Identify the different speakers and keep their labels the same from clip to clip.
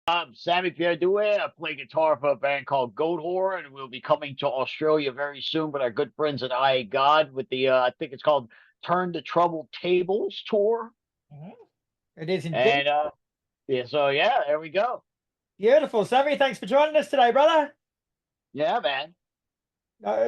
Speaker 1: I'm Sammy Duet. I play guitar for a band called Goatwhore, and we'll be coming to Australia very soon with our good friends at Eyehategod with the I think it's called Turn the Troubled Tables tour.
Speaker 2: Mhm. It is indeed.
Speaker 1: And yeah, so yeah, there we go.
Speaker 2: Beautiful. Sammy, thanks for joining us today, brother.
Speaker 1: Yeah, man.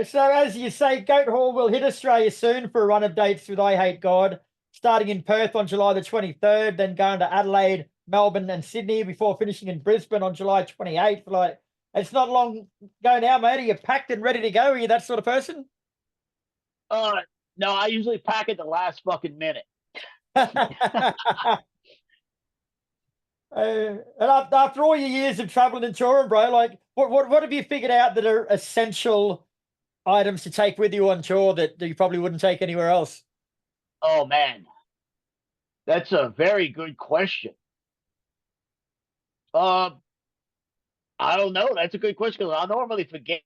Speaker 2: So, as you say, Goatwhore will hit Australia soon for a run of dates with I Hate God, starting in Perth on July the 23rd, then going to Adelaide, Melbourne, and Sydney before finishing in Brisbane on July 28th. Like, it's not long go now, mate. Are you packed and ready to go? Are you that sort of person?
Speaker 1: Uh no, I usually pack it the last fucking minute.
Speaker 2: And after all your years of traveling and touring, bro, like, what have you figured out that are essential items to take with you on tour that you probably wouldn't take anywhere else?
Speaker 1: Oh man, that's a very good question. Uh, I don't know. That's a good question because I normally forget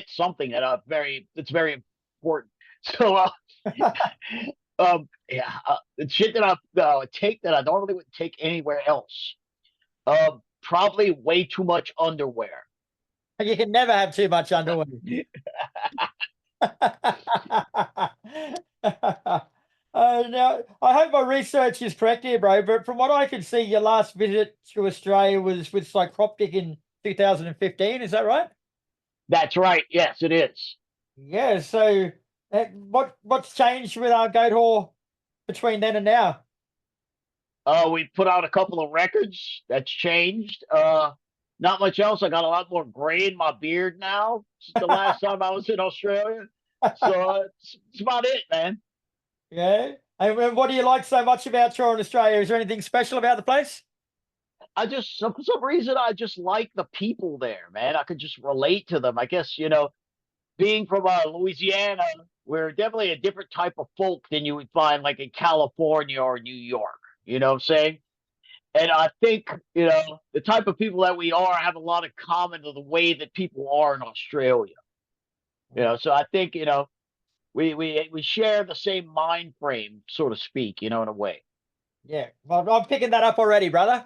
Speaker 1: something that's very important. So yeah, the shit that I take that I normally wouldn't take anywhere else. Probably way too much underwear.
Speaker 2: You can never have too much underwear. Now, I hope my research is correct here, bro. But from what I can see, your last visit to Australia was with Psycroptic in 2015. Is that right?
Speaker 1: That's right. Yes, it is.
Speaker 2: Yeah. So, what's changed with our Goatwhore between then and now?
Speaker 1: We put out a couple of records. That's changed. Not much else. I got a lot more gray in my beard now since the last time I was in Australia. So it's about it, man.
Speaker 2: Yeah. And what do you like so much about touring Australia? Is there anything special about the place?
Speaker 1: For some reason I just like the people there, man. I could just relate to them. I guess being from Louisiana, we're definitely a different type of folk than you would find like in California or New York. You know what I'm saying? And I think the type of people that we are have a lot of common to the way that people are in Australia. So I think we share the same mind frame, so to speak. In a way.
Speaker 2: Yeah. Well, I'm picking that up already, brother.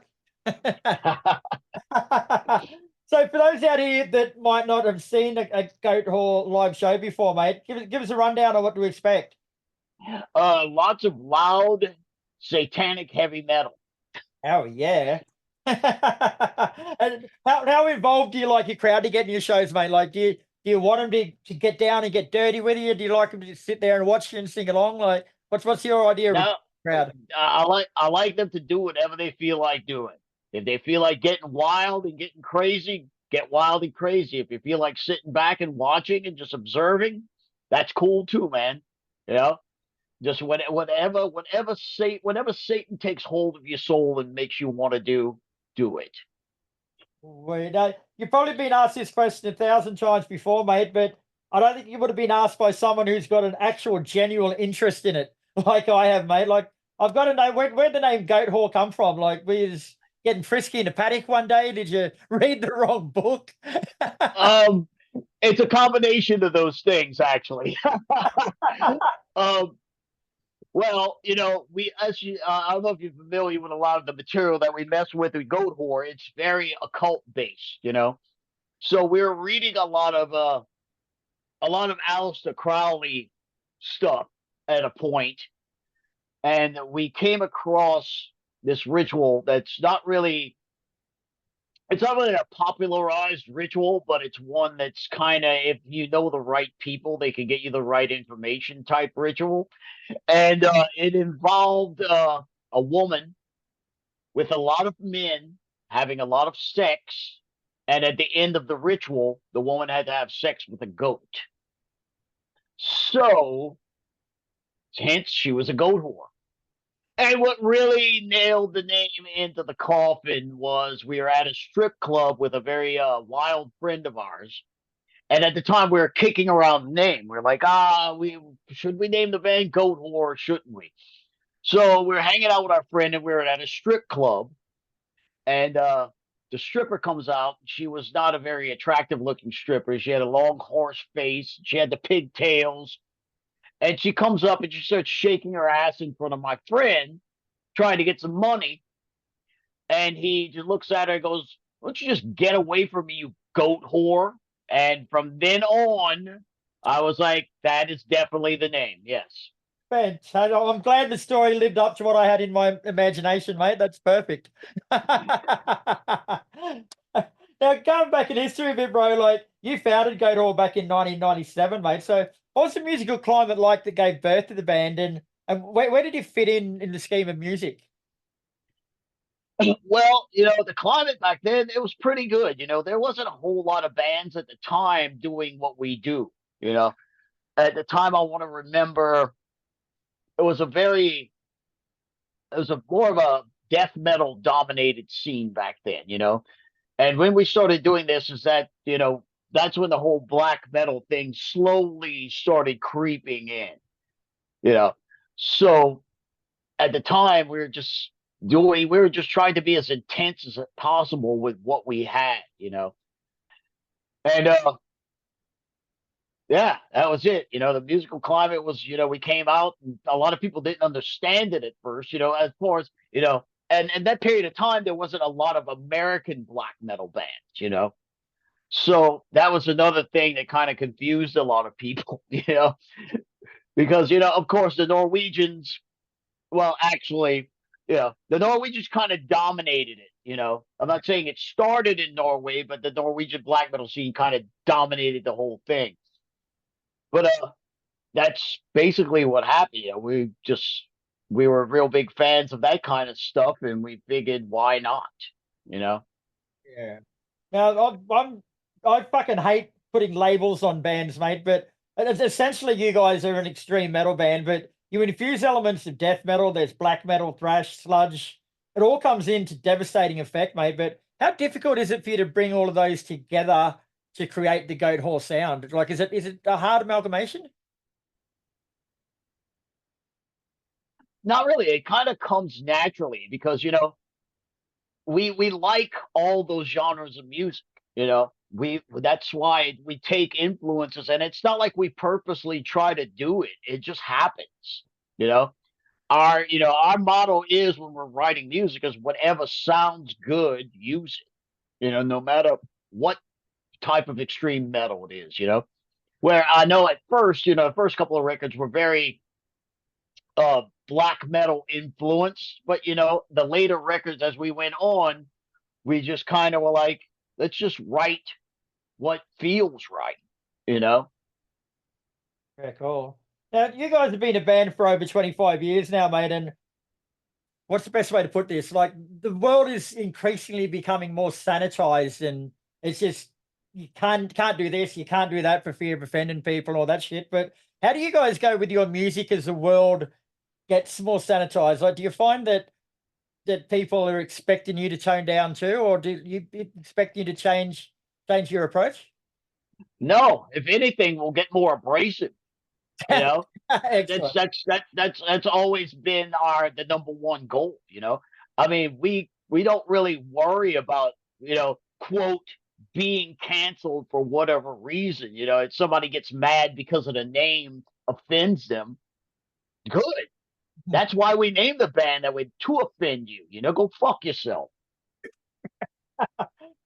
Speaker 2: So, for those out here that might not have seen a Goatwhore live show before, mate, give us a rundown on what to expect.
Speaker 1: Lots of loud, satanic heavy metal.
Speaker 2: Oh yeah. And how involved do you like your crowd to get in your shows, mate? Like, do you want them to get down and get dirty with you? Do you like them to just sit there and watch you and sing along? Like, what's your idea of a
Speaker 1: Now,
Speaker 2: crowd?
Speaker 1: I like them to do whatever they feel like doing. If they feel like getting wild and getting crazy, get wild and crazy. If you feel like sitting back and watching and just observing, that's cool too, man. You know, just whenever Satan takes hold of your soul and makes you want to do it.
Speaker 2: Well, you've probably been asked this question 1,000 times before, mate, but I don't think you would have been asked by someone who's got an actual genuine interest in it, like I have, mate. Like, I've got to know where'd the name Goatwhore come from? Like, were you just getting frisky in a paddock one day? Did you read the wrong book?
Speaker 1: Um, it's a combination of those things, actually. um, Well, we as you, I don't know if you're familiar with a lot of the material that we mess with Goatwhore. It's very occult based. So we're reading a lot of Aleister Crowley stuff at a point, and we came across this ritual that's not really. It's not really a popularized ritual, but it's one that's kind of, if you know the right people, they can get you the right information type ritual. And it involved a woman with a lot of men having a lot of sex, and at the end of the ritual, the woman had to have sex with a goat. So, hence, she was a goat whore. And what really nailed the name into the coffin was we were at a strip club with a very wild friend of ours. And at the time, we were kicking around the name. We are like, we name the band Goat Whore, shouldn't we? So we are hanging out with our friend, and we were at a strip club, and the stripper comes out. She was not a very attractive looking stripper. She had a long horse face. She had the pigtails, and she comes up and she starts shaking her ass in front of my friend, trying to get some money. And he just looks at her and goes, "Why don't you just get away from me, you goat whore?" And from then on, I was like, that is definitely the name. Yes.
Speaker 2: Fantastic. I'm glad the story lived up to what I had in my imagination, mate. That's perfect. Now, going back in history a bit, bro, like you founded Goatwhore back in 1997, mate. So, what was the musical climate like that gave birth to the band, and where did you fit in the scheme of music?
Speaker 1: Well, the climate back then, it was pretty good. There wasn't a whole lot of bands at the time doing what we do. You know, at the time, I want to remember it was a very, it was a more of a death metal dominated scene back then. And when we started doing this, is that that's when the whole black metal thing slowly started creeping in. You know, so at the time we were just trying to be as intense as possible with what we had. And yeah, that was it. The musical climate was, we came out and a lot of people didn't understand it at first, as far as, and that period of time, there wasn't a lot of American black metal bands. So that was another thing that kind of confused a lot of people, because, of course, the Norwegians, well, actually, the Norwegians kind of dominated it. I'm not saying it started in Norway, but the Norwegian black metal scene kind of dominated the whole thing. But that's basically what happened. We were real big fans of that kind of stuff, and we figured why not? You know.
Speaker 2: Yeah. Now, I fucking hate putting labels on bands, mate, but it's essentially you guys are an extreme metal band, but you infuse elements of death metal. There's black metal, thrash, sludge. It all comes into devastating effect, mate. But how difficult is it for you to bring all of those together to create the Goatwhore sound? Like, is it a hard amalgamation?
Speaker 1: Not really. It kind of comes naturally because we like all those genres of music. We That's why we take influences, and it's not like we purposely try to do it. It just happens. You know, our motto is when we're writing music is whatever sounds good, use it. No matter what type of extreme metal it is. Where I know at first, the first couple of records were very black metal influenced, but the later records as we went on, we just kind of were like, let's just write what feels right, you know.
Speaker 2: Yeah, cool. Now, you guys have been a band for over 25 years now, mate, and what's the best way to put this? Like the world is increasingly becoming more sanitized, and it's just you can't do this, you can't do that for fear of offending people, all that shit. But how do you guys go with your music as the world gets more sanitized? Like, do you find that people are expecting you to tone down too, or do you expect you to change your approach?
Speaker 1: No, if anything, we'll get more abrasive. You know, that's
Speaker 2: Excellent.
Speaker 1: that's that that's always been the number one goal. I mean, we don't really worry about quote being canceled for whatever reason. If somebody gets mad because of the name offends them, good. That's why we named the band that way, to offend you. Go fuck yourself.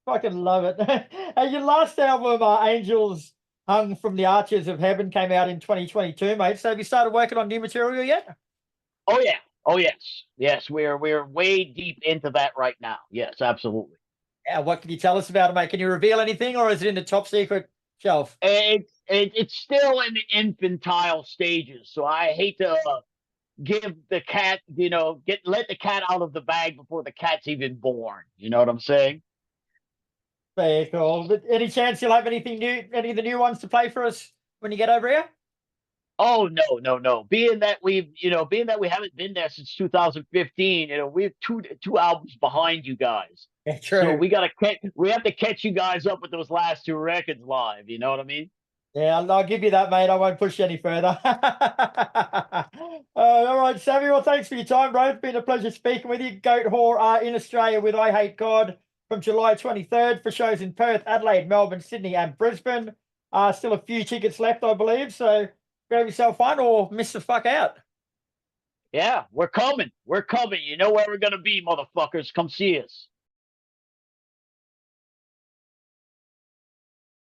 Speaker 2: Fucking love it. And your last album, Angels Hung from the Arches of Heaven, came out in 2022, mate. So have you started working on new material yet?
Speaker 1: Oh yeah. Oh yes. Yes, we're way deep into that right now. Yes, absolutely.
Speaker 2: Yeah, what can you tell us about it, mate? Can you reveal anything, or is it in the top secret shelf?
Speaker 1: It's still in the infantile stages, so I hate to give the cat, let the cat out of the bag before the cat's even born. You know what I'm saying?
Speaker 2: Very cool. But any chance you'll have anything new, any of the new ones to play for us when you get over here?
Speaker 1: Oh no, no, no. Being that we haven't been there since 2015, we're two albums behind you guys.
Speaker 2: Yeah,
Speaker 1: So
Speaker 2: true.
Speaker 1: we have to catch you guys up with those last two records live. You know what I mean?
Speaker 2: Yeah, I'll give you that, mate. I won't push you any further. All right, Samuel, thanks for your time, bro. It's been a pleasure speaking with you. Goatwhore in Australia with Eyehategod from July 23rd for shows in Perth, Adelaide, Melbourne, Sydney, and Brisbane. Still a few tickets left, I believe. So grab yourself one or miss the fuck out.
Speaker 1: Yeah, we're coming. We're coming. You know where we're gonna be, motherfuckers. Come see us.